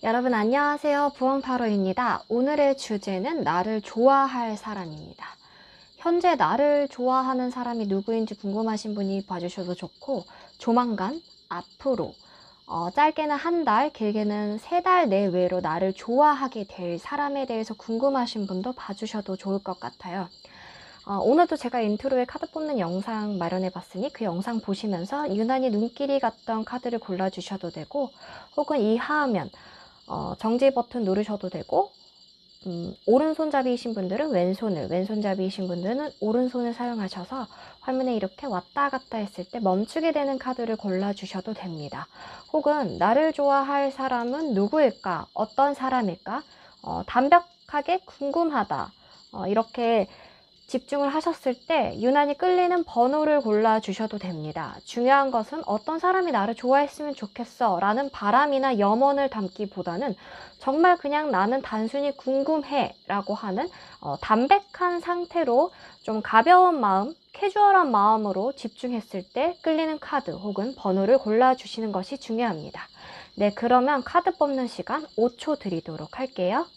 여러분 안녕하세요. 부엉타로입니다. 오늘의 주제는 나를 좋아할 사람입니다. 현재 나를 좋아하는 사람이 누구인지 궁금하신 분이 봐주셔도 좋고, 조만간 앞으로 짧게는 한 달, 길게는 3달 내외로 나를 좋아하게 될 사람에 대해서 궁금하신 분도 봐주셔도 좋을 것 같아요. 오늘도 제가 인트로에 카드 뽑는 영상 마련해 봤으니 그 영상 보시면서 유난히 눈길이 갔던 카드를 골라주셔도 되고, 혹은 이 하면 정지 버튼 누르셔도 되고, 오른손잡이이신 분들은 왼손을, 왼손잡이이신 분들은 오른손을 사용하셔서 화면에 이렇게 왔다 갔다 했을 때 멈추게 되는 카드를 골라주셔도 됩니다. 혹은 나를 좋아할 사람은 누구일까? 어떤 사람일까? 정확하게 궁금하다. 이렇게 집중을 하셨을 때 유난히 끌리는 번호를 골라주셔도 됩니다. 중요한 것은 어떤 사람이 나를 좋아했으면 좋겠어 라는 바람이나 염원을 담기보다는 정말 그냥 나는 단순히 궁금해 라고 하는 담백한 상태로 좀 가벼운 마음, 캐주얼한 마음으로 집중했을 때 끌리는 카드 혹은 번호를 골라주시는 것이 중요합니다. 네, 그러면 카드 뽑는 시간 5초 드리도록 할게요.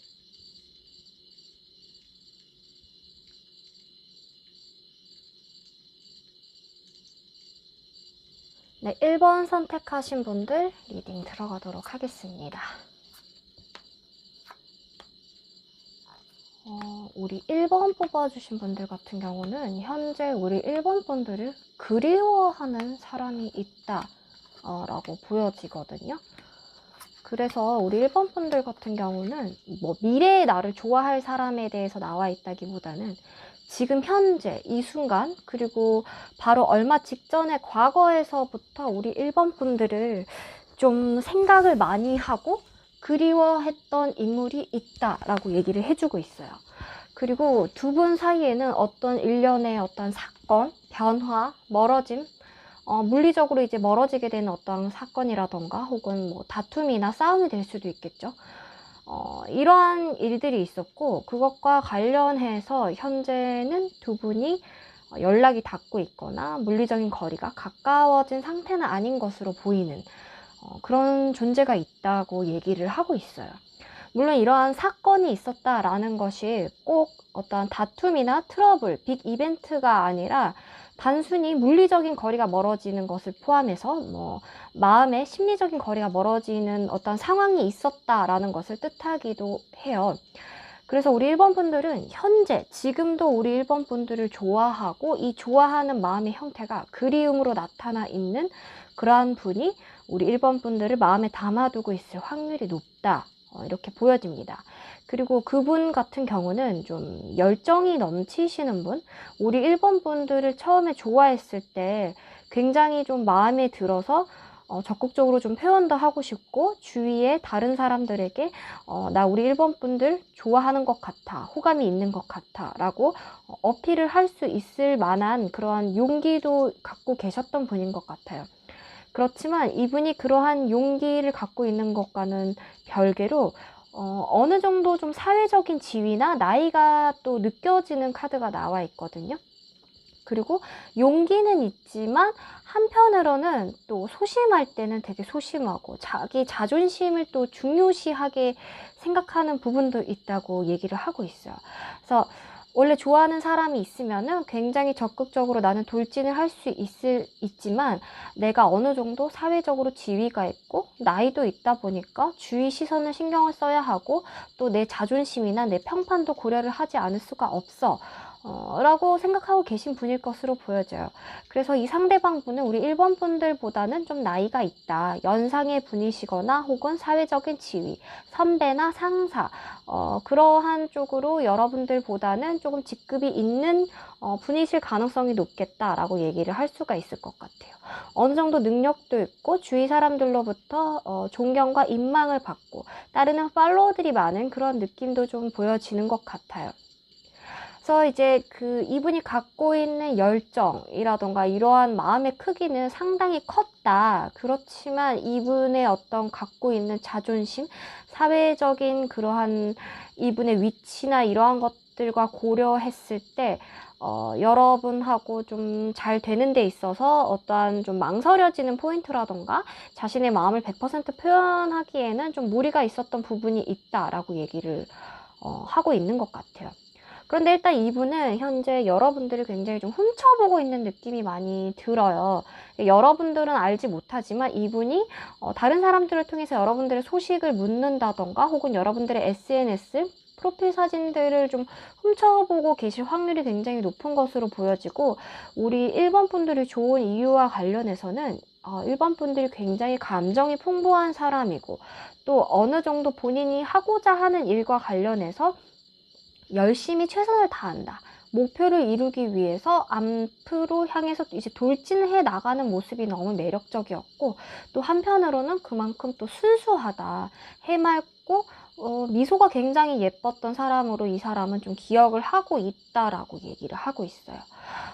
네, 1번 선택하신 분들 리딩 들어가도록 하겠습니다. 우리 1번 뽑아주신 분들 같은 경우는 현재 우리 1번 분들을 그리워하는 사람이 있다 라고 보여지거든요. 그래서 우리 1번 분들 같은 경우는 뭐 미래의 나를 좋아할 사람에 대해서 나와 있다기보다는 지금 현재 이 순간 그리고 바로 얼마 직전의 과거에서부터 우리 1번 분들을 좀 생각을 많이 하고 그리워했던 인물이 있다라고 얘기를 해주고 있어요. 그리고 두 분 사이에는 어떤 일련의 어떤 사건, 변화, 멀어짐, 물리적으로 이제 멀어지게 되는 어떤 사건이라던가 혹은 뭐 다툼이나 싸움이 될 수도 있겠죠. 이러한 일들이 있었고 그것과 관련해서 현재는 두 분이 연락이 닿고 있거나 물리적인 거리가 가까워진 상태는 아닌 것으로 보이는 그런 존재가 있다고 얘기를 하고 있어요. 물론 이러한 사건이 있었다라는 것이 꼭 어떠한 다툼이나 트러블, 빅 이벤트가 아니라 단순히 물리적인 거리가 멀어지는 것을 포함해서 뭐 마음의 심리적인 거리가 멀어지는 어떤 상황이 있었다라는 것을 뜻하기도 해요. 그래서 우리 1번 분들은 현재 지금도 우리 1번 분들을 좋아하고 이 좋아하는 마음의 형태가 그리움으로 나타나 있는 그러한 분이 우리 1번 분들을 마음에 담아두고 있을 확률이 높다. 이렇게 보여집니다. 그리고 그분 같은 경우는 좀 열정이 넘치시는 분, 우리 1번 분들을 처음에 좋아했을 때 굉장히 좀 마음에 들어서 적극적으로 좀 표현도 하고 싶고 주위에 다른 사람들에게 나 우리 1번 분들 좋아하는 것 같아, 호감이 있는 것 같아 라고 어필을 할 수 있을 만한 그러한 용기도 갖고 계셨던 분인 것 같아요. 그렇지만 이분이 그러한 용기를 갖고 있는 것과는 별개로 어느 정도 좀 사회적인 지위나 나이가 또 느껴지는 카드가 나와 있거든요. 그리고 용기는 있지만 한편으로는 또 소심할 때는 되게 소심하고 자기 자존심을 또 중요시하게 생각하는 부분도 있다고 얘기를 하고 있어요. 그래서 원래 좋아하는 사람이 있으면은 굉장히 적극적으로 나는 돌진을 할 수 있지만 내가 어느 정도 사회적으로 지위가 있고 나이도 있다 보니까 주위 시선을 신경을 써야 하고 또 내 자존심이나 내 평판도 고려를 하지 않을 수가 없어. 라고 생각하고 계신 분일 것으로 보여져요. 그래서 이 상대방 분은 우리 1번 분들보다는 좀 나이가 있다. 연상의 분이시거나 혹은 사회적인 지위, 선배나 상사, 그러한 쪽으로 여러분들보다는 조금 직급이 있는 분이실 가능성이 높겠다라고 얘기를 할 수가 있을 것 같아요. 어느 정도 능력도 있고 주위 사람들로부터 존경과 인망을 받고 따르는 팔로워들이 많은 그런 느낌도 좀 보여지는 것 같아요. 그래서 이제 이분이 갖고 있는 열정이라던가 이러한 마음의 크기는 상당히 컸다. 그렇지만 이분의 어떤 갖고 있는 자존심, 사회적인 그러한 이분의 위치나 이러한 것들과 고려했을 때 여러분하고 좀 잘 되는 데 있어서 어떠한 좀 망설여지는 포인트라던가 자신의 마음을 100% 표현하기에는 좀 무리가 있었던 부분이 있다라고 얘기를 하고 있는 것 같아요. 그런데 일단 이분은 현재 여러분들을 굉장히 좀 훔쳐보고 있는 느낌이 많이 들어요. 여러분들은 알지 못하지만 이분이 다른 사람들을 통해서 여러분들의 소식을 묻는다던가 혹은 여러분들의 SNS 프로필 사진들을 좀 훔쳐보고 계실 확률이 굉장히 높은 것으로 보여지고 우리 1번 분들이 좋은 이유와 관련해서는 1번 분들이 굉장히 감정이 풍부한 사람이고 또 어느 정도 본인이 하고자 하는 일과 관련해서 열심히 최선을 다한다. 목표를 이루기 위해서 앞으로 향해서 이제 돌진해 나가는 모습이 너무 매력적이었고, 또 한편으로는 그만큼 또 순수하다, 해맑고 미소가 굉장히 예뻤던 사람으로 이 사람은 좀 기억을 하고 있다라고 얘기를 하고 있어요.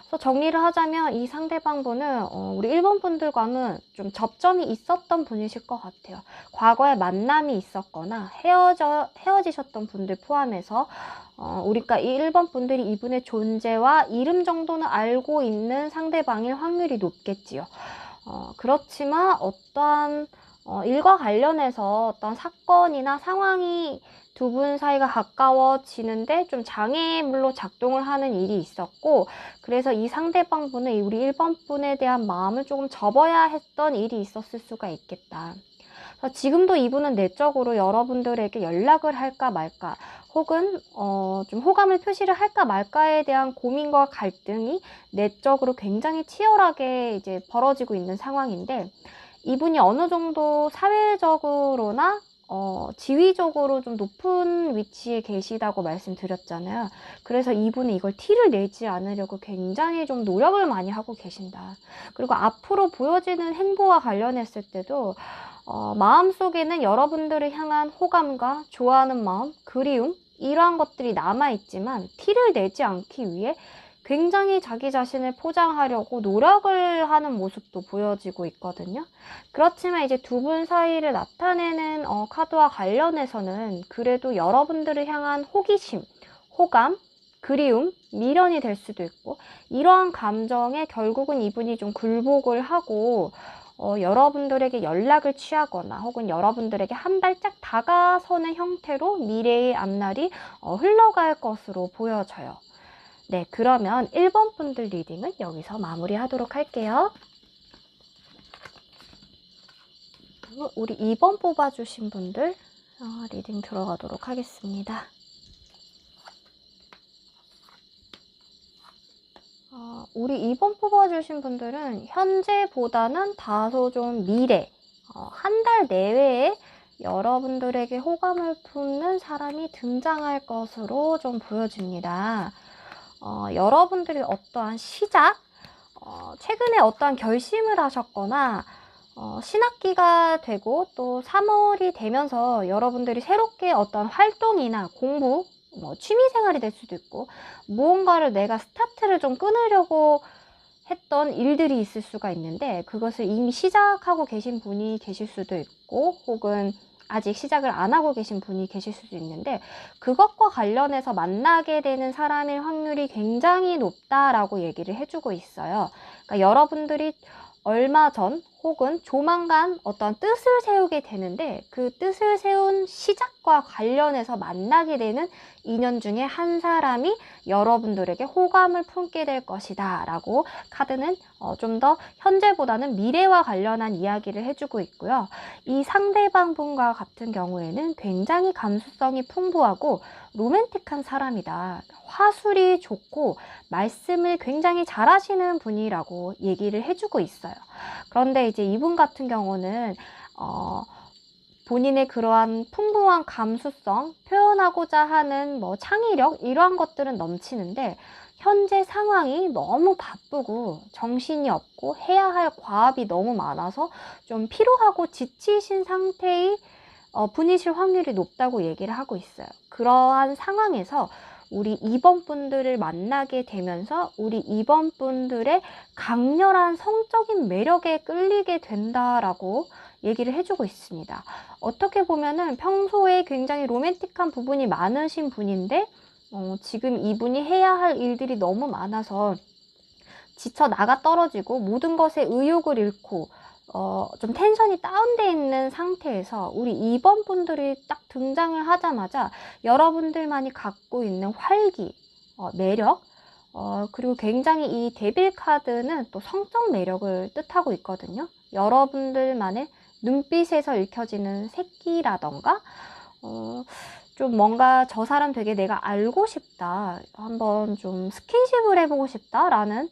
그래서 정리를 하자면 이 상대방 분은 우리 1번 분들과는 좀 접점이 있었던 분이실 것 같아요. 과거에 만남이 있었거나 헤어지셨던 분들 포함해서 우리가 이 1번 분들이 이분의 존재와 이름 정도는 알고 있는 상대방일 확률이 높겠지요. 그렇지만 어떠한 일과 관련해서 어떤 사건이나 상황이 두 분 사이가 가까워지는데 좀 장애물로 작동을 하는 일이 있었고, 그래서 이 상대방 분은 우리 1번 분에 대한 마음을 조금 접어야 했던 일이 있었을 수가 있겠다. 지금도 이분은 내적으로 여러분들에게 연락을 할까 말까, 혹은 좀 호감을 표시를 할까 말까에 대한 고민과 갈등이 내적으로 굉장히 치열하게 이제 벌어지고 있는 상황인데, 이분이 어느 정도 사회적으로나 지위적으로 좀 높은 위치에 계시다고 말씀드렸잖아요. 그래서 이분은 이걸 티를 내지 않으려고 굉장히 좀 노력을 많이 하고 계신다. 그리고 앞으로 보여지는 행보와 관련했을 때도 마음속에는 여러분들을 향한 호감과 좋아하는 마음, 그리움, 이러한 것들이 남아있지만 티를 내지 않기 위해 굉장히 자기 자신을 포장하려고 노력을 하는 모습도 보여지고 있거든요. 그렇지만 이제 두 분 사이를 나타내는 카드와 관련해서는 그래도 여러분들을 향한 호기심, 호감, 그리움, 미련이 될 수도 있고, 이러한 감정에 결국은 이분이 좀 굴복을 하고 여러분들에게 연락을 취하거나 혹은 여러분들에게 한 발짝 다가서는 형태로 미래의 앞날이 흘러갈 것으로 보여져요. 네, 그러면 1번 분들 리딩은 여기서 마무리하도록 할게요. 우리 2번 뽑아주신 분들 리딩 들어가도록 하겠습니다. 우리 2번 뽑아주신 분들은 현재보다는 다소 좀 미래, 한 달 내외에 여러분들에게 호감을 품는 사람이 등장할 것으로 좀 보여집니다. 여러분들이 어떠한 시작, 최근에 어떠한 결심을 하셨거나 신학기가 되고 또 3월이 되면서 여러분들이 새롭게 어떤 활동이나 공부, 취미생활이 될 수도 있고 무언가를 내가 스타트를 좀 끊으려고 했던 일들이 있을 수가 있는데, 그것을 이미 시작하고 계신 분이 계실 수도 있고 혹은 아직 시작을 안 하고 계신 분이 계실 수도 있는데, 그것과 관련해서 만나게 되는 사람의 확률이 굉장히 높다라고 얘기를 해주고 있어요. 그러니까 여러분들이 얼마 전 혹은 조만간 어떤 뜻을 세우게 되는데, 그 뜻을 세운 시작과 관련해서 만나게 되는 인연 중에 한 사람이 여러분들에게 호감을 품게 될 것이다 라고 카드는 좀 더 현재보다는 미래와 관련한 이야기를 해주고 있고요. 이 상대방 분과 같은 경우에는 굉장히 감수성이 풍부하고 로맨틱한 사람이다, 화술이 좋고 말씀을 굉장히 잘하시는 분이라고 얘기를 해주고 있어요. 그런데 이제 이분 같은 경우는 본인의 그러한 풍부한 감수성, 표현하고자 하는 창의력, 이러한 것들은 넘치는데 현재 상황이 너무 바쁘고 정신이 없고 해야 할 과업이 너무 많아서 좀 피로하고 지치신 상태의 분이실 확률이 높다고 얘기를 하고 있어요. 그러한 상황에서 우리 2번 분들을 만나게 되면서 우리 2번 분들의 강렬한 성적인 매력에 끌리게 된다라고 얘기를 해주고 있습니다. 어떻게 보면은 평소에 굉장히 로맨틱한 부분이 많으신 분인데 지금 이분이 해야 할 일들이 너무 많아서 지쳐 나가 떨어지고 모든 것에 의욕을 잃고 좀 텐션이 다운되어 있는 상태에서 우리 2번 분들이 딱 등장을 하자마자 여러분들만이 갖고 있는 활기, 매력, 그리고 굉장히 이 데빌 카드는 또 성적 매력을 뜻하고 있거든요. 여러분들만의 눈빛에서 읽혀지는 새끼라던가 좀 뭔가 저 사람 되게 내가 알고 싶다, 한번 좀 스킨십을 해보고 싶다라는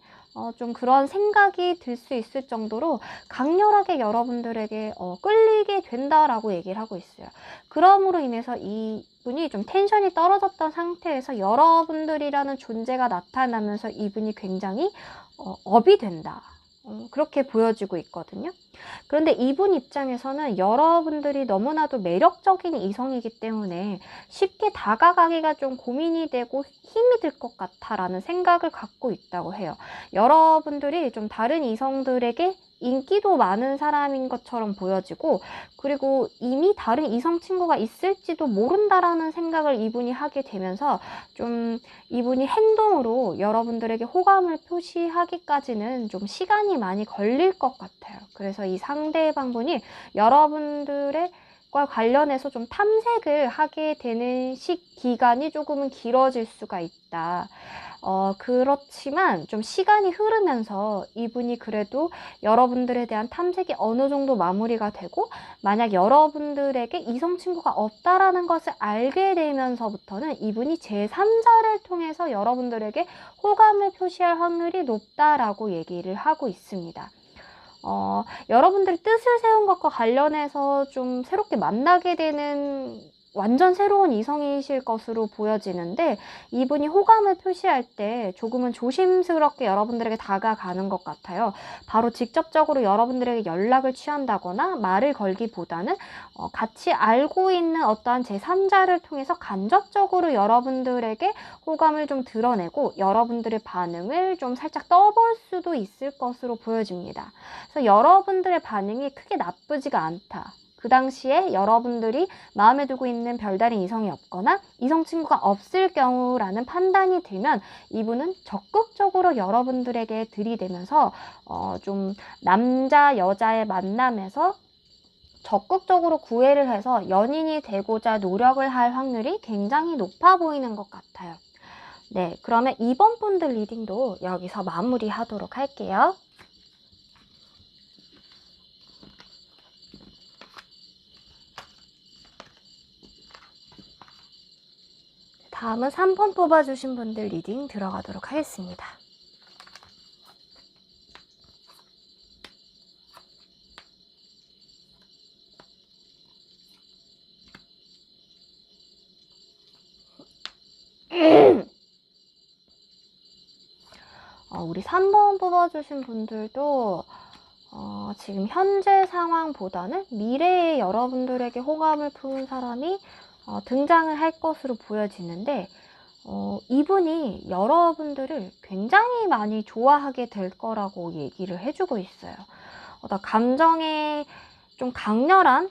좀 그런 생각이 들 수 있을 정도로 강렬하게 여러분들에게 끌리게 된다라고 얘기를 하고 있어요. 그럼으로 인해서 이분이 좀 텐션이 떨어졌던 상태에서 여러분들이라는 존재가 나타나면서 이분이 굉장히 업이 된다. 그렇게 보여지고 있거든요. 그런데 이분 입장에서는 여러분들이 너무나도 매력적인 이성이기 때문에 쉽게 다가가기가 좀 고민이 되고 힘이 들 것 같다라는 생각을 갖고 있다고 해요. 여러분들이 좀 다른 이성들에게 인기도 많은 사람인 것처럼 보여지고, 그리고 이미 다른 이성 친구가 있을지도 모른다라는 생각을 이분이 하게 되면서 좀 이분이 행동으로 여러분들에게 호감을 표시하기까지는 좀 시간이 많이 걸릴 것 같아요. 그래서 이 상대방분이 여러분들의 과 관련해서 좀 탐색을 하게 되는 기간이 조금은 길어질 수가 있다. 그렇지만 좀 시간이 흐르면서 이분이 그래도 여러분들에 대한 탐색이 어느 정도 마무리가 되고, 만약 여러분들에게 이성 친구가 없다라는 것을 알게 되면서부터는 이분이 제3자를 통해서 여러분들에게 호감을 표시할 확률이 높다라고 얘기를 하고 있습니다. 여러분들이 뜻을 세운 것과 관련해서 좀 새롭게 만나게 되는 완전 새로운 이성이실 것으로 보여지는데, 이분이 호감을 표시할 때 조금은 조심스럽게 여러분들에게 다가가는 것 같아요. 바로 직접적으로 여러분들에게 연락을 취한다거나 말을 걸기보다는 같이 알고 있는 어떠한 제3자를 통해서 간접적으로 여러분들에게 호감을 좀 드러내고 여러분들의 반응을 좀 살짝 떠볼 수도 있을 것으로 보여집니다. 그래서 여러분들의 반응이 크게 나쁘지가 않다. 그 당시에 여러분들이 마음에 두고 있는 별다른 이성이 없거나 이성 친구가 없을 경우라는 판단이 들면 이분은 적극적으로 여러분들에게 들이대면서 좀 남자 여자의 만남에서 적극적으로 구애를 해서 연인이 되고자 노력을 할 확률이 굉장히 높아 보이는 것 같아요. 네, 그러면 이번 분들 리딩도 여기서 마무리하도록 할게요. 다음은 3번 뽑아주신 분들 리딩 들어가도록 하겠습니다. 우리 3번 뽑아주신 분들도 지금 현재 상황보다는 미래에 여러분들에게 호감을 품은 사람이 등장을 할 것으로 보여지는데, 이분이 여러분들을 굉장히 많이 좋아하게 될 거라고 얘기를 해주고 있어요. 감정의 좀 강렬한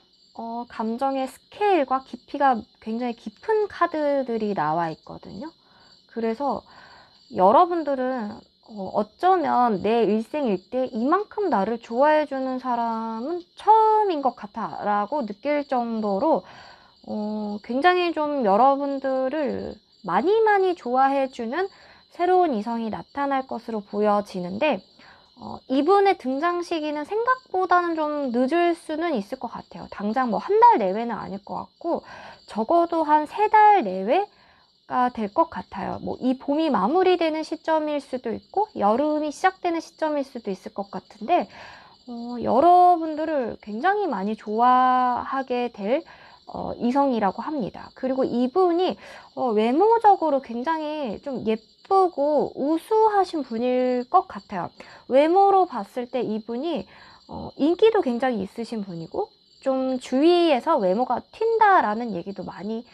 감정의 스케일과 깊이가 굉장히 깊은 카드들이 나와 있거든요. 그래서 여러분들은 어쩌면 내 일생일 때 이만큼 나를 좋아해주는 사람은 처음인 것 같아 라고 느낄 정도로 굉장히 좀 여러분들을 많이 좋아해주는 새로운 이성이 나타날 것으로 보여지는데, 이분의 등장 시기는 생각보다는 좀 늦을 수는 있을 것 같아요. 당장 뭐 한 달 내외는 아닐 것 같고 적어도 한 3달 내외가 될 것 같아요. 뭐 이 봄이 마무리되는 시점일 수도 있고 여름이 시작되는 시점일 수도 있을 것 같은데, 여러분들을 굉장히 많이 좋아하게 될 이성이라고 합니다. 그리고 이분이 외모적으로 굉장히 좀 예쁘고 우수하신 분일 것 같아요. 외모로 봤을 때 이분이 인기도 굉장히 있으신 분이고, 좀 주위에서 외모가 튄다라는 얘기도 많이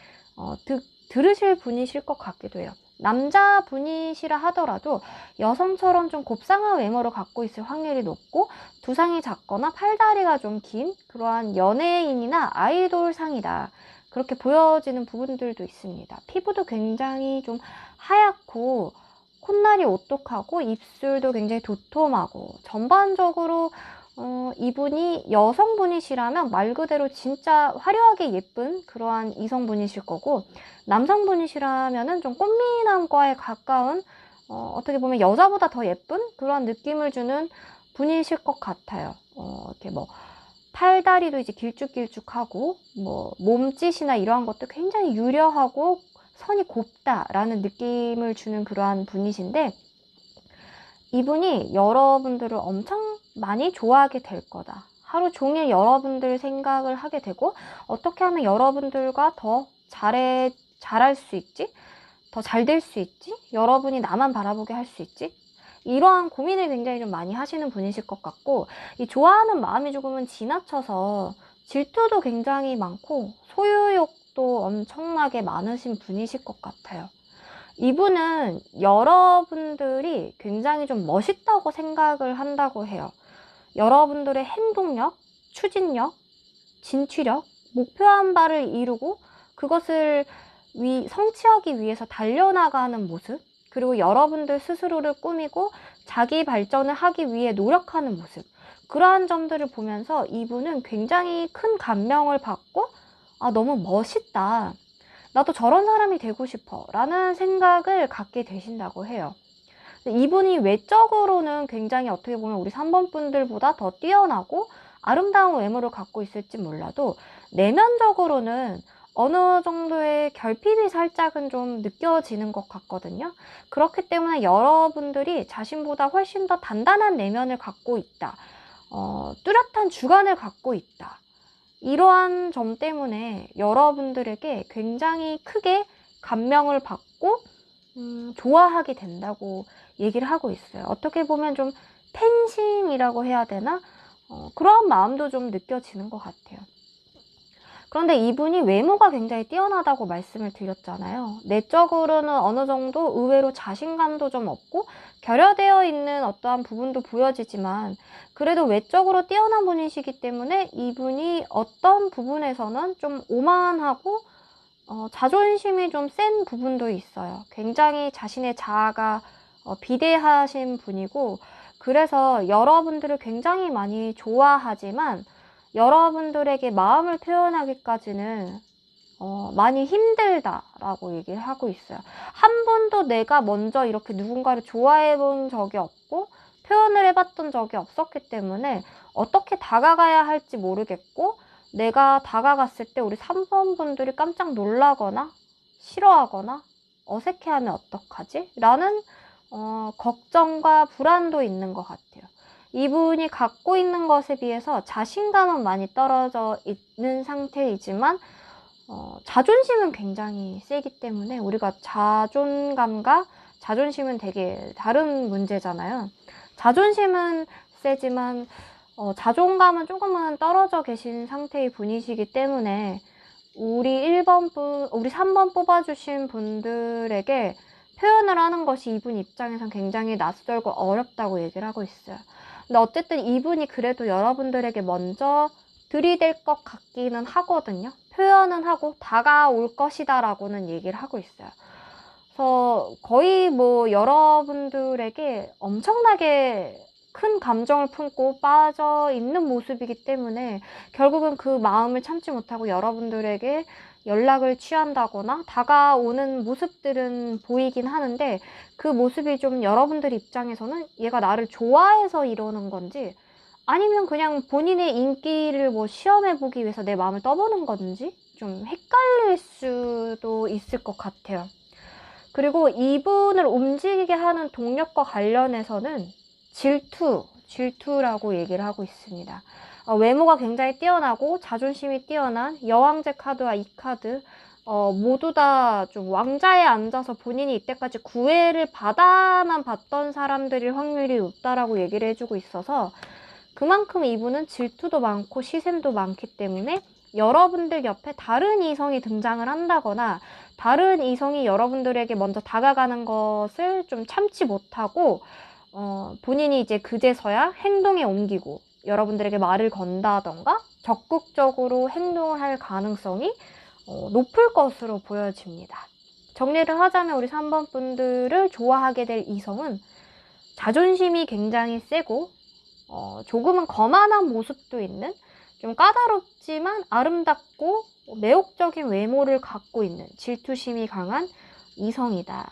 들으실 분이실 것 같기도 해요. 남자분이시라 하더라도 여성처럼 좀 곱상한 외모를 갖고 있을 확률이 높고, 두상이 작거나 팔다리가 좀 긴 그러한 연예인이나 아이돌 상이다, 그렇게 보여지는 부분들도 있습니다. 피부도 굉장히 좀 하얗고 콧날이 오똑하고 입술도 굉장히 도톰하고, 전반적으로 이분이 여성분이시라면 말 그대로 진짜 화려하게 예쁜 그러한 이성분이실 거고, 남성분이시라면은 좀 꽃미남과에 가까운 어떻게 보면 여자보다 더 예쁜 그런 느낌을 주는 분이실 것 같아요. 이렇게 뭐 팔다리도 이제 길쭉길쭉하고 뭐 몸짓이나 이러한 것도 굉장히 유려하고 선이 곱다라는 느낌을 주는 그러한 분이신데, 이분이 여러분들을 엄청 많이 좋아하게 될 거다. 하루 종일 여러분들 생각을 하게 되고 어떻게 하면 여러분들과 더 잘할 수 있지? 더 잘 될 수 있지? 여러분이 나만 바라보게 할 수 있지? 이러한 고민을 굉장히 좀 많이 하시는 분이실 것 같고, 이 좋아하는 마음이 조금은 지나쳐서 질투도 굉장히 많고 소유욕도 엄청나게 많으신 분이실 것 같아요. 이분은 여러분들이 굉장히 좀 멋있다고 생각을 한다고 해요. 여러분들의 행동력, 추진력, 진취력, 목표한 바를 이루고 그것을 성취하기 위해서 달려나가는 모습, 그리고 여러분들 스스로를 꾸미고 자기 발전을 하기 위해 노력하는 모습, 그러한 점들을 보면서 이분은 굉장히 큰 감명을 받고 너무 멋있다. 나도 저런 사람이 되고 싶어 라는 생각을 갖게 되신다고 해요. 이분이 외적으로는 굉장히 어떻게 보면 우리 3번 분들보다 더 뛰어나고 아름다운 외모를 갖고 있을지 몰라도 내면적으로는 어느 정도의 결핍이 살짝은 좀 느껴지는 것 같거든요. 그렇기 때문에 여러분들이 자신보다 훨씬 더 단단한 내면을 갖고 있다. 뚜렷한 주관을 갖고 있다. 이러한 점 때문에 여러분들에게 굉장히 크게 감명을 받고 좋아하게 된다고 얘기를 하고 있어요. 어떻게 보면 좀 팬심이라고 해야 되나? 그런 마음도 좀 느껴지는 것 같아요. 그런데 이분이 외모가 굉장히 뛰어나다고 말씀을 드렸잖아요. 내적으로는 어느 정도 의외로 자신감도 좀 없고 결여되어 있는 어떠한 부분도 보여지지만 그래도 외적으로 뛰어난 분이시기 때문에 이분이 어떤 부분에서는 좀 오만하고 자존심이 좀 센 부분도 있어요. 굉장히 자신의 자아가 비대하신 분이고 그래서 여러분들을 굉장히 많이 좋아하지만 여러분들에게 마음을 표현하기까지는 많이 힘들다라고 얘기를 하고 있어요. 한 번도 내가 먼저 이렇게 누군가를 좋아해 본 적이 없고 표현을 해봤던 적이 없었기 때문에 어떻게 다가가야 할지 모르겠고 내가 다가갔을 때 우리 3번 분들이 깜짝 놀라거나 싫어하거나 어색해하면 어떡하지? 라는 걱정과 불안도 있는 것 같아요. 이분이 갖고 있는 것에 비해서 자신감은 많이 떨어져 있는 상태이지만 자존심은 굉장히 세기 때문에 우리가 자존감과 자존심은 되게 다른 문제잖아요. 자존심은 세지만 자존감은 조금은 떨어져 계신 상태의 분이시기 때문에 우리 3번 뽑아주신 분들에게 표현을 하는 것이 이분 입장에선 굉장히 낯설고 어렵다고 얘기를 하고 있어요. 근데 어쨌든 이분이 그래도 여러분들에게 먼저 들이댈 것 같기는 하거든요. 표현은 하고 다가올 것이다 라고는 얘기를 하고 있어요. 그래서 거의 뭐 여러분들에게 엄청나게 큰 감정을 품고 빠져 있는 모습이기 때문에 결국은 그 마음을 참지 못하고 여러분들에게 연락을 취한다거나 다가오는 모습들은 보이긴 하는데 그 모습이 좀 여러분들 입장에서는 얘가 나를 좋아해서 이러는 건지 아니면 그냥 본인의 인기를 뭐 시험해보기 위해서 내 마음을 떠보는 건지 좀 헷갈릴 수도 있을 것 같아요. 그리고 이분을 움직이게 하는 동력과 관련해서는 질투라고 얘기를 하고 있습니다. 외모가 굉장히 뛰어나고 자존심이 뛰어난 여왕제 카드와 이 카드 모두 다 좀 왕자에 앉아서 본인이 이때까지 구애를 받아만 봤던 사람들일 확률이 높다라고 얘기를 해주고 있어서 그만큼 이분은 질투도 많고 시샘도 많기 때문에 여러분들 옆에 다른 이성이 등장을 한다거나 다른 이성이 여러분들에게 먼저 다가가는 것을 좀 참지 못하고 본인이 이제 그제서야 행동에 옮기고 여러분들에게 말을 건다던가 적극적으로 행동을 할 가능성이 높을 것으로 보여집니다. 정리를 하자면 우리 3번 분들을 좋아하게 될 이성은 자존심이 굉장히 세고 조금은 거만한 모습도 있는 좀 까다롭지만 아름답고 매혹적인 외모를 갖고 있는 질투심이 강한 이성이다.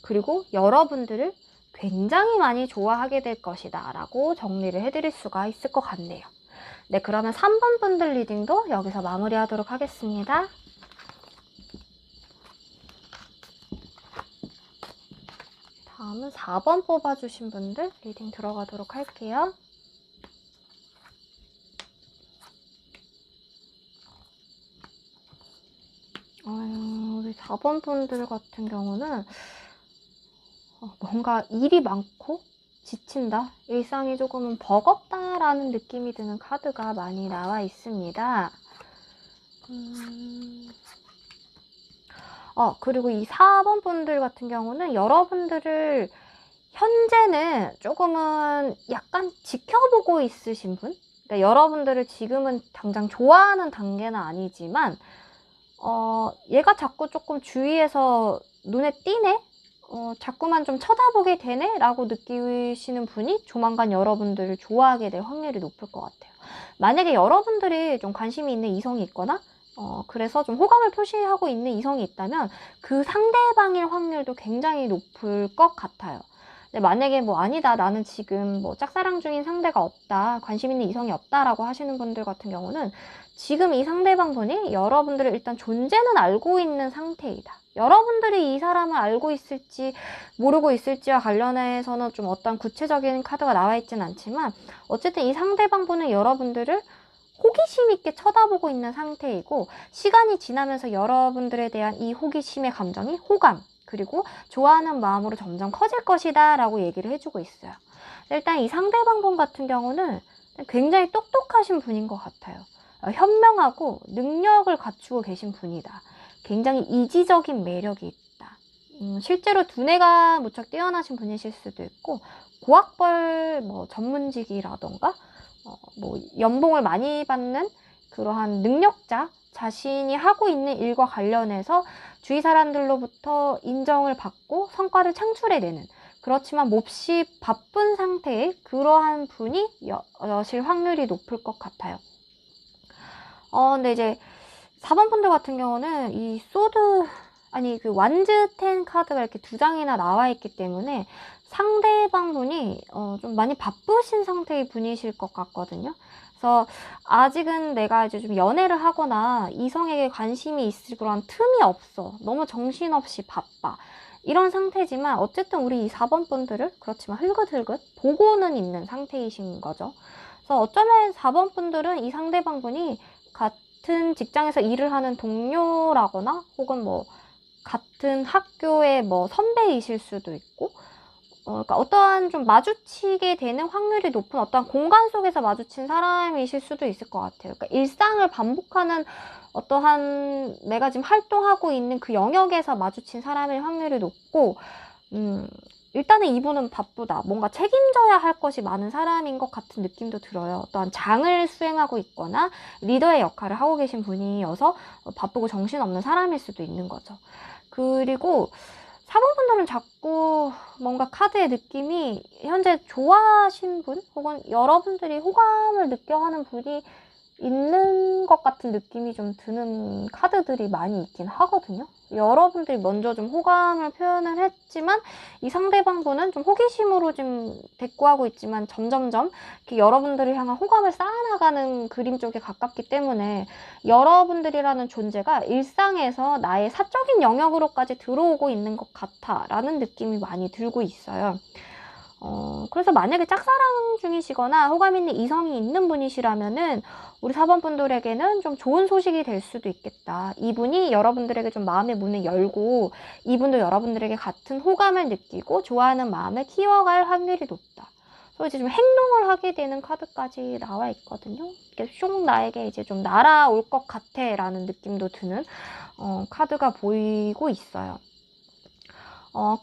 그리고 여러분들을 굉장히 많이 좋아하게 될 것이다 라고 정리를 해드릴 수가 있을 것 같네요. 네, 그러면 3번 분들 리딩도 여기서 마무리하도록 하겠습니다. 다음은 4번 뽑아주신 분들 리딩 들어가도록 할게요. 우리 4번 분들 같은 경우는 뭔가 일이 많고 지친다, 일상이 조금은 버겁다라는 느낌이 드는 카드가 많이 나와 있습니다. 그리고 이 4번 분들 같은 경우는 여러분들을 현재는 조금은 약간 지켜보고 있으신 분? 그러니까 여러분들을 지금은 당장 좋아하는 단계는 아니지만 얘가 자꾸 조금 주위에서 눈에 띄네? 자꾸만 좀 쳐다보게 되네? 라고 느끼시는 분이 조만간 여러분들을 좋아하게 될 확률이 높을 것 같아요. 만약에 여러분들이 좀 관심이 있는 이성이 있거나 그래서 좀 호감을 표시하고 있는 이성이 있다면 그 상대방일 확률도 굉장히 높을 것 같아요. 근데 만약에 뭐 아니다, 나는 지금 뭐 짝사랑 중인 상대가 없다, 관심 있는 이성이 없다라고 하시는 분들 같은 경우는 지금 이 상대방분이 여러분들을 일단 존재는 알고 있는 상태이다. 여러분들이 이 사람을 알고 있을지 모르고 있을지와 관련해서는 좀 어떤 구체적인 카드가 나와 있진 않지만 어쨌든 이 상대방분은 여러분들을 호기심 있게 쳐다보고 있는 상태이고, 시간이 지나면서 여러분들에 대한 이 호기심의 감정이 호감, 그리고 좋아하는 마음으로 점점 커질 것이다 라고 얘기를 해주고 있어요. 일단 이 상대방분 같은 경우는 굉장히 똑똑하신 분인 것 같아요. 현명하고 능력을 갖추고 계신 분이다. 굉장히 이지적인 매력이 있다. 실제로 두뇌가 무척 뛰어나신 분이실 수도 있고, 고학벌 전문직이라던가 뭐 연봉을 많이 받는 그러한 능력자, 자신이 하고 있는 일과 관련해서 주위 사람들로부터 인정을 받고 성과를 창출해내는, 그렇지만 몹시 바쁜 상태의 그러한 분이 여실 확률이 높을 것 같아요. 근데 이제 4번 분들 같은 경우는 이 그 완즈 10 카드가 이렇게 2장이나 나와 있기 때문에 상대방 분이 좀 많이 바쁘신 상태의 분이실 것 같거든요. 그래서 아직은 내가 이제 좀 연애를 하거나 이성에게 관심이 있을 그런 틈이 없어. 너무 정신없이 바빠. 이런 상태지만 어쨌든 우리 이 4번 분들을 그렇지만 흘긋흘긋 보고는 있는 상태이신 거죠. 그래서 어쩌면 4번 분들은 이 상대방 분이 같은 직장에서 일을 하는 동료라거나 혹은 뭐 같은 학교의 뭐 선배이실 수도 있고, 그러니까 어떠한 좀 마주치게 되는 확률이 높은 어떠한 공간 속에서 마주친 사람이실 수도 있을 것 같아요. 그러니까 일상을 반복하는 어떠한 내가 지금 활동하고 있는 그 영역에서 마주친 사람일 확률이 높고, 일단은 이분은 바쁘다. 뭔가 책임져야 할 것이 많은 사람인 것 같은 느낌도 들어요. 또한 장을 수행하고 있거나 리더의 역할을 하고 계신 분이어서 바쁘고 정신없는 사람일 수도 있는 거죠. 그리고 4번 분들은 자꾸 뭔가 카드의 느낌이 현재 좋아하신 분 혹은 여러분들이 호감을 느껴 하는 분이 있는 것 같은 느낌이 좀 드는 카드들이 많이 있긴 하거든요. 여러분들이 먼저 좀 호감을 표현을 했지만 이 상대방 분은 좀 호기심으로 좀 대꾸하고 있지만 점점점 이렇게 여러분들을 향한 호감을 쌓아나가는 그림 쪽에 가깝기 때문에 여러분들이라는 존재가 일상에서 나의 사적인 영역으로까지 들어오고 있는 것 같아 라는 느낌이 많이 들고 있어요. 그래서 만약에 짝사랑 중이시거나 호감 있는 이성이 있는 분이시라면은 우리 4번 분들에게는 좀 좋은 소식이 될 수도 있겠다. 이분이 여러분들에게 좀 마음의 문을 열고 이분도 여러분들에게 같은 호감을 느끼고 좋아하는 마음을 키워갈 확률이 높다. 그래서 이제 좀 행동을 하게 되는 카드까지 나와 있거든요. 이게 숑 나에게 이제 좀 날아올 것 같아 라는 느낌도 드는 카드가 보이고 있어요.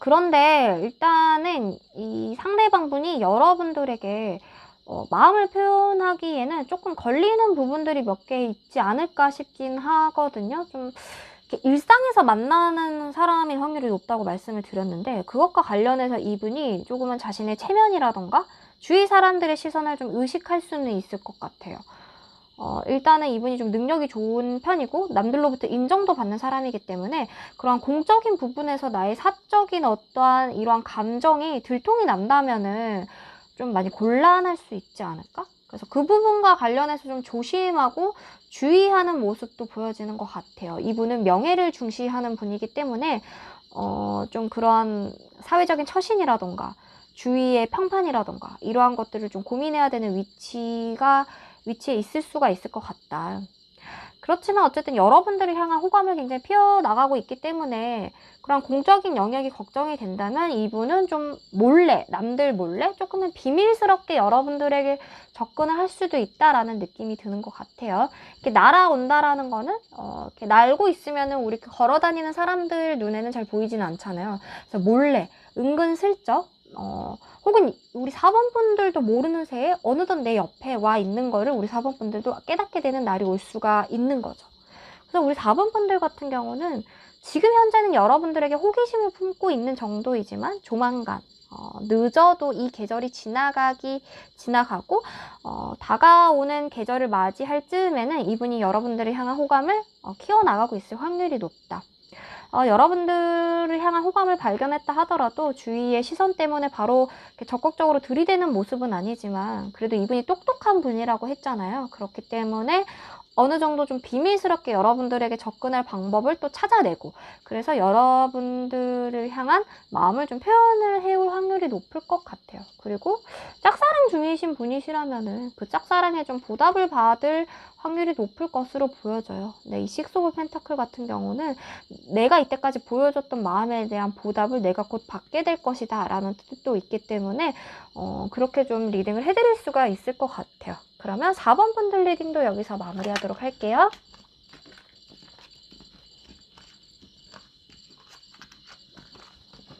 그런데 일단은 이 상대방 분이 여러분들에게 마음을 표현하기에는 조금 걸리는 부분들이 몇 개 있지 않을까 싶긴 하거든요. 좀 이렇게 일상에서 만나는 사람일 확률이 높다고 말씀을 드렸는데, 그것과 관련해서 이분이 조금은 자신의 체면이라던가 주위 사람들의 시선을 좀 의식할 수는 있을 것 같아요. 일단은 이분이 좀 능력이 좋은 편이고 남들로부터 인정도 받는 사람이기 때문에 그런 공적인 부분에서 나의 사적인 어떠한 이러한 감정이 들통이 난다면은 좀 많이 곤란할 수 있지 않을까? 그래서 그 부분과 관련해서 좀 조심하고 주의하는 모습도 보여지는 것 같아요. 이분은 명예를 중시하는 분이기 때문에 좀 그러한 사회적인 처신이라던가 주위의 평판이라던가 이러한 것들을 좀 고민해야 되는 위치에 있을 수가 있을 것 같다. 그렇지만 어쨌든 여러분들을 향한 호감을 굉장히 피워나가고 있기 때문에 그런 공적인 영역이 걱정이 된다면 이분은 좀 몰래, 남들 몰래 조금은 비밀스럽게 여러분들에게 접근을 할 수도 있다라는 느낌이 드는 것 같아요. 이렇게 날아온다라는 거는 이렇게 날고 있으면은 우리 걸어 다니는 사람들 눈에는 잘 보이지는 않잖아요. 그래서 몰래, 은근슬쩍 혹은 우리 4번 분들도 모르는 새에 어느덧 내 옆에 와 있는 거를 우리 4번 분들도 깨닫게 되는 날이 올 수가 있는 거죠. 그래서 우리 4번 분들 같은 경우는 지금 현재는 여러분들에게 호기심을 품고 있는 정도이지만 조만간 늦어도 이 계절이 지나가고 다가오는 계절을 맞이할 즈음에는 이분이 여러분들을 향한 호감을 키워나가고 있을 확률이 높다. 여러분들을 향한 호감을 발견했다 하더라도 주위의 시선 때문에 바로 적극적으로 들이대는 모습은 아니지만 그래도 이분이 똑똑한 분이라고 했잖아요. 그렇기 때문에 어느 정도 좀 비밀스럽게 여러분들에게 접근할 방법을 또 찾아내고 그래서 여러분들을 향한 마음을 좀 표현을 해올 확률이 높을 것 같아요. 그리고 짝사랑 중이신 분이시라면은 그 짝사랑에 좀 보답을 받을 확률이 높을 것으로 보여져요. 네, 이 식스 오브 펜타클 같은 경우는 내가 이때까지 보여줬던 마음에 대한 보답을 내가 곧 받게 될 것이다 라는 뜻도 있기 때문에 그렇게 좀 리딩을 해드릴 수가 있을 것 같아요. 그러면 4번 분들 리딩도 여기서 마무리하도록 할게요.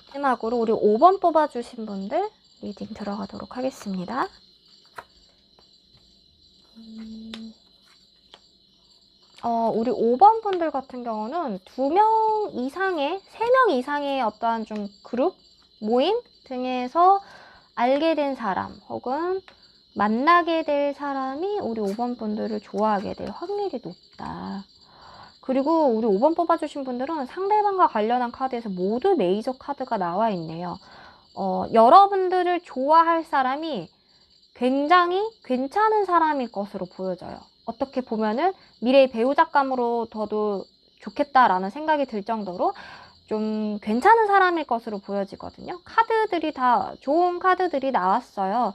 마지막으로 우리 5번 뽑아주신 분들 리딩 들어가도록 하겠습니다. 우리 5번 분들 같은 경우는 2명 이상의, 3명 이상의 어떠한 좀 그룹, 모임 등에서 알게 된 사람 혹은 만나게 될 사람이 우리 5번 분들을 좋아하게 될 확률이 높다. 그리고 우리 5번 뽑아주신 분들은 상대방과 관련한 카드에서 모두 메이저 카드가 나와 있네요. 여러분들을 좋아할 사람이 굉장히 괜찮은 사람일 것으로 보여져요. 어떻게 보면은 미래의 배우자감으로 둬도 좋겠다라는 생각이 들 정도로 좀 괜찮은 사람일 것으로 보여지거든요. 카드들이 다 좋은 카드들이 나왔어요.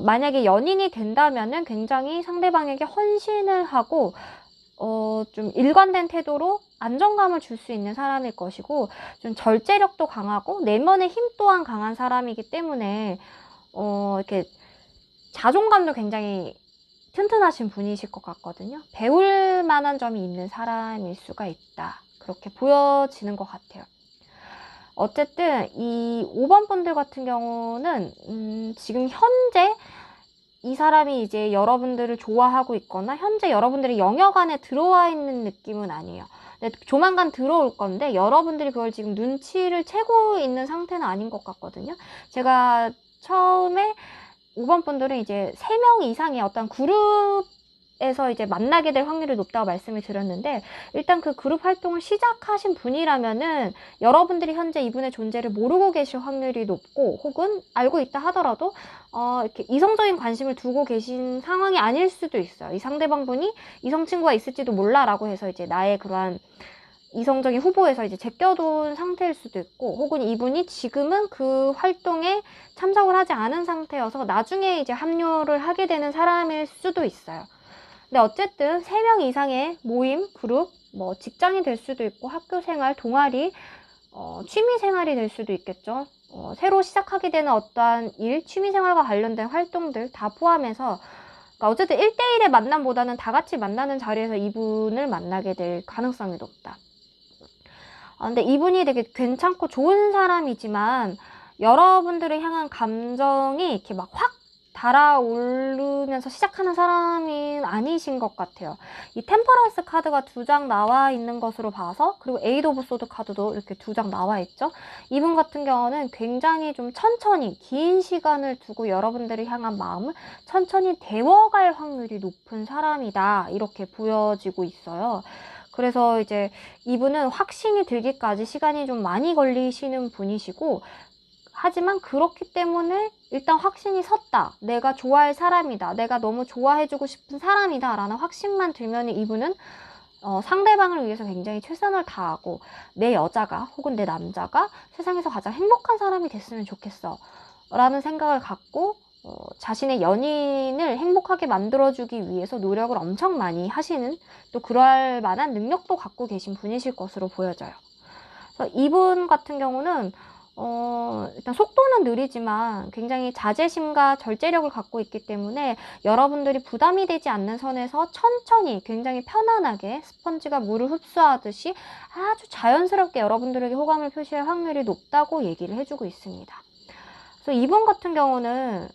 만약에 연인이 된다면은 굉장히 상대방에게 헌신을 하고 좀 일관된 태도로 안정감을 줄 수 있는 사람일 것이고 좀 절제력도 강하고 내면의 힘 또한 강한 사람이기 때문에 이렇게 자존감도 굉장히 튼튼하신 분이실 것 같거든요. 배울 만한 점이 있는 사람일 수가 있다. 그렇게 보여지는 것 같아요. 어쨌든 이 5번 분들 같은 경우는 지금 현재 이 사람이 이제 여러분들을 좋아하고 있거나 현재 여러분들의 영역 안에 들어와 있는 느낌은 아니에요. 근데 조만간 들어올 건데 여러분들이 그걸 지금 눈치를 채고 있는 상태는 아닌 것 같거든요. 제가 처음에 5번 분들은 이제 3명 이상의 어떤 그룹에서 이제 만나게 될 확률이 높다고 말씀을 드렸는데 일단 그 그룹 활동을 시작하신 분이라면은 여러분들이 현재 이분의 존재를 모르고 계실 확률이 높고 혹은 알고 있다 하더라도 이렇게 이성적인 관심을 두고 계신 상황이 아닐 수도 있어요. 이 상대방 분이 이성 친구가 있을지도 몰라라고 해서 이제 나의 그러한 이성적인 후보에서 이제 제껴둔 상태일 수도 있고 혹은 이분이 지금은 그 활동에 참석을 하지 않은 상태여서 나중에 이제 합류를 하게 되는 사람일 수도 있어요. 근데 어쨌든 3명 이상의 모임, 그룹, 뭐 직장이 될 수도 있고 학교 생활, 동아리, 취미 생활이 될 수도 있겠죠. 새로 시작하게 되는 어떠한 일, 취미 생활과 관련된 활동들 다 포함해서 그러니까 어쨌든 1대1의 만남보다는 다 같이 만나는 자리에서 이분을 만나게 될 가능성이 높다. 근데 이분이 되게 괜찮고 좋은 사람이지만 여러분들을 향한 감정이 이렇게 막 확 달아오르면서 시작하는 사람이 아니신 것 같아요. 이 템퍼런스 카드가 2장 나와 있는 것으로 봐서 그리고 에이드 오브 소드 카드도 이렇게 2장 나와 있죠. 이분 같은 경우는 굉장히 좀 천천히 긴 시간을 두고 여러분들을 향한 마음을 천천히 데워갈 확률이 높은 사람이다 이렇게 보여지고 있어요. 그래서 이제 이분은 확신이 들기까지 시간이 좀 많이 걸리시는 분이시고 하지만 그렇기 때문에 일단 확신이 섰다. 내가 좋아할 사람이다. 내가 너무 좋아해주고 싶은 사람이다. 라는 확신만 들면 이분은 상대방을 위해서 굉장히 최선을 다하고 내 여자가 혹은 내 남자가 세상에서 가장 행복한 사람이 됐으면 좋겠어 라는 생각을 갖고 자신의 연인을 행복하게 만들어주기 위해서 노력을 엄청 많이 하시는, 또 그럴 만한 능력도 갖고 계신 분이실 것으로 보여져요. 그래서 이분 같은 경우는 일단 속도는 느리지만 굉장히 자제심과 절제력을 갖고 있기 때문에 여러분들이 부담이 되지 않는 선에서 천천히 굉장히 편안하게 스펀지가 물을 흡수하듯이 아주 자연스럽게 여러분들에게 호감을 표시할 확률이 높다고 얘기를 해주고 있습니다. 그래서 이분 같은 경우는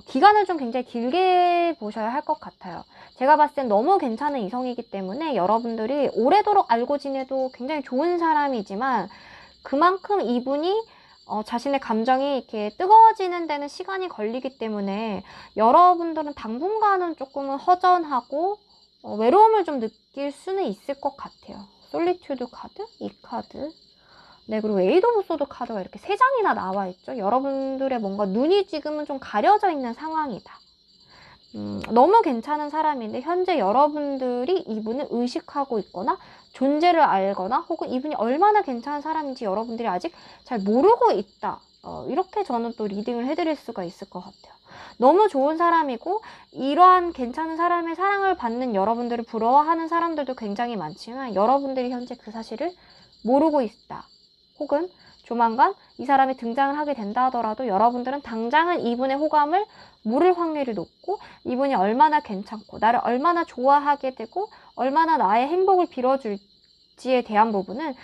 기간을 좀 굉장히 길게 보셔야 할 것 같아요. 제가 봤을 땐 너무 괜찮은 이성이기 때문에 여러분들이 오래도록 알고 지내도 굉장히 좋은 사람이지만 그만큼 이분이 자신의 감정이 이렇게 뜨거워지는 데는 시간이 걸리기 때문에 여러분들은 당분간은 조금은 허전하고 외로움을 좀 느낄 수는 있을 것 같아요. 솔리튜드 카드, 이 카드, 네, 그리고 에이드 오브 소드 카드가 이렇게 3장이나 나와 있죠. 여러분들의 뭔가 눈이 지금은 좀 가려져 있는 상황이다. 너무 괜찮은 사람인데 현재 여러분들이 이분을 의식하고 있거나 존재를 알거나 혹은 이분이 얼마나 괜찮은 사람인지 여러분들이 아직 잘 모르고 있다. 이렇게 저는 또 리딩을 해드릴 수가 있을 것 같아요. 너무 좋은 사람이고 이러한 괜찮은 사람의 사랑을 받는 여러분들을 부러워하는 사람들도 굉장히 많지만 여러분들이 현재 그 사실을 모르고 있다. 혹은 조만간 이 사람이 등장을 하게 된다 하더라도 여러분들은 당장은 이분의 호감을 모를 확률이 높고 이분이 얼마나 괜찮고 나를 얼마나 좋아하게 되고 얼마나 나의 행복을 빌어줄지에 대한 부분은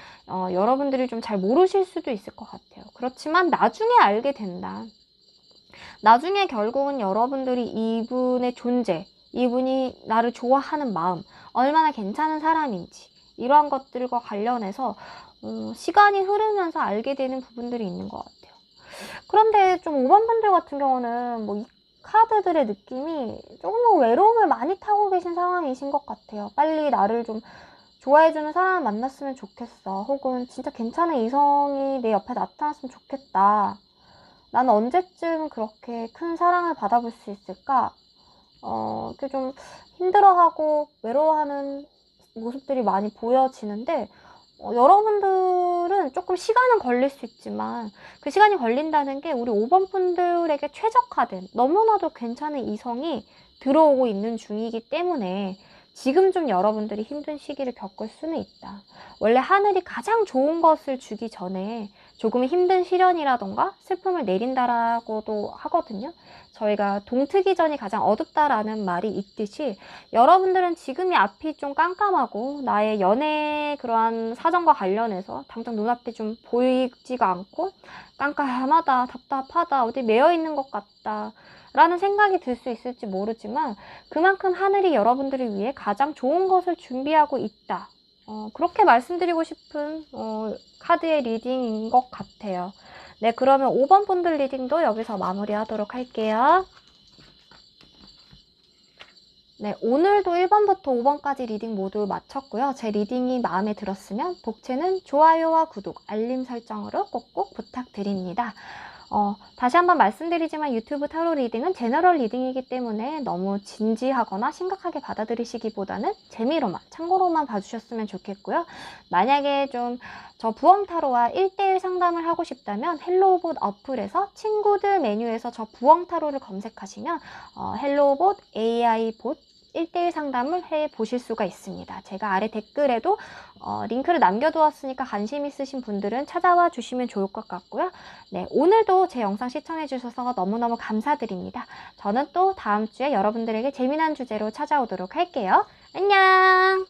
여러분들이 좀 잘 모르실 수도 있을 것 같아요. 그렇지만 나중에 알게 된다. 나중에 결국은 여러분들이 이분의 존재, 이분이 나를 좋아하는 마음, 얼마나 괜찮은 사람인지 이러한 것들과 관련해서 시간이 흐르면서 알게 되는 부분들이 있는 것 같아요. 그런데 좀 5번 분들 같은 경우는 뭐 이 카드들의 느낌이 조금 외로움을 많이 타고 계신 상황이신 것 같아요. 빨리 나를 좀 좋아해주는 사람을 만났으면 좋겠어. 혹은 진짜 괜찮은 이성이 내 옆에 나타났으면 좋겠다. 나는 언제쯤 그렇게 큰 사랑을 받아볼 수 있을까? 이렇게 좀 힘들어하고 외로워하는 모습들이 많이 보여지는데 여러분들은 조금 시간은 걸릴 수 있지만 그 시간이 걸린다는 게 우리 5번 분들에게 최적화된 너무나도 괜찮은 이성이 들어오고 있는 중이기 때문에 지금 좀 여러분들이 힘든 시기를 겪을 수는 있다. 원래 하늘이 가장 좋은 것을 주기 전에 조금 힘든 시련이라던가 슬픔을 내린다라고도 하거든요. 저희가 동트기 전이 가장 어둡다라는 말이 있듯이 여러분들은 지금이 앞이 좀 깜깜하고 나의 연애 그러한 사정과 관련해서 당장 눈앞에 좀 보이지가 않고 깜깜하다, 답답하다, 어디 매여 있는 것 같다 라는 생각이 들 수 있을지 모르지만 그만큼 하늘이 여러분들을 위해 가장 좋은 것을 준비하고 있다. 그렇게 말씀드리고 싶은 카드의 리딩인 것 같아요. 네, 그러면 5번 분들 리딩도 여기서 마무리하도록 할게요. 네, 오늘도 1번부터 5번까지 리딩 모두 마쳤고요. 제 리딩이 마음에 들었으면 복채는 좋아요와 구독, 알림 설정으로 꼭꼭 부탁드립니다. 다시 한번 말씀드리지만 유튜브 타로 리딩은 제너럴 리딩이기 때문에 너무 진지하거나 심각하게 받아들이시기보다는 재미로만, 참고로만 봐주셨으면 좋겠고요. 만약에 좀 저 부엉 타로와 1대1 상담을 하고 싶다면 헬로우봇 어플에서 친구들 메뉴에서 저 부엉 타로를 검색하시면 헬로우봇 AI 봇 1대1 상담을 해보실 수가 있습니다. 제가 아래 댓글에도 링크를 남겨두었으니까 관심 있으신 분들은 찾아와 주시면 좋을 것 같고요. 네, 오늘도 제 영상 시청해주셔서 너무너무 감사드립니다. 저는 또 다음 주에 여러분들에게 재미난 주제로 찾아오도록 할게요. 안녕!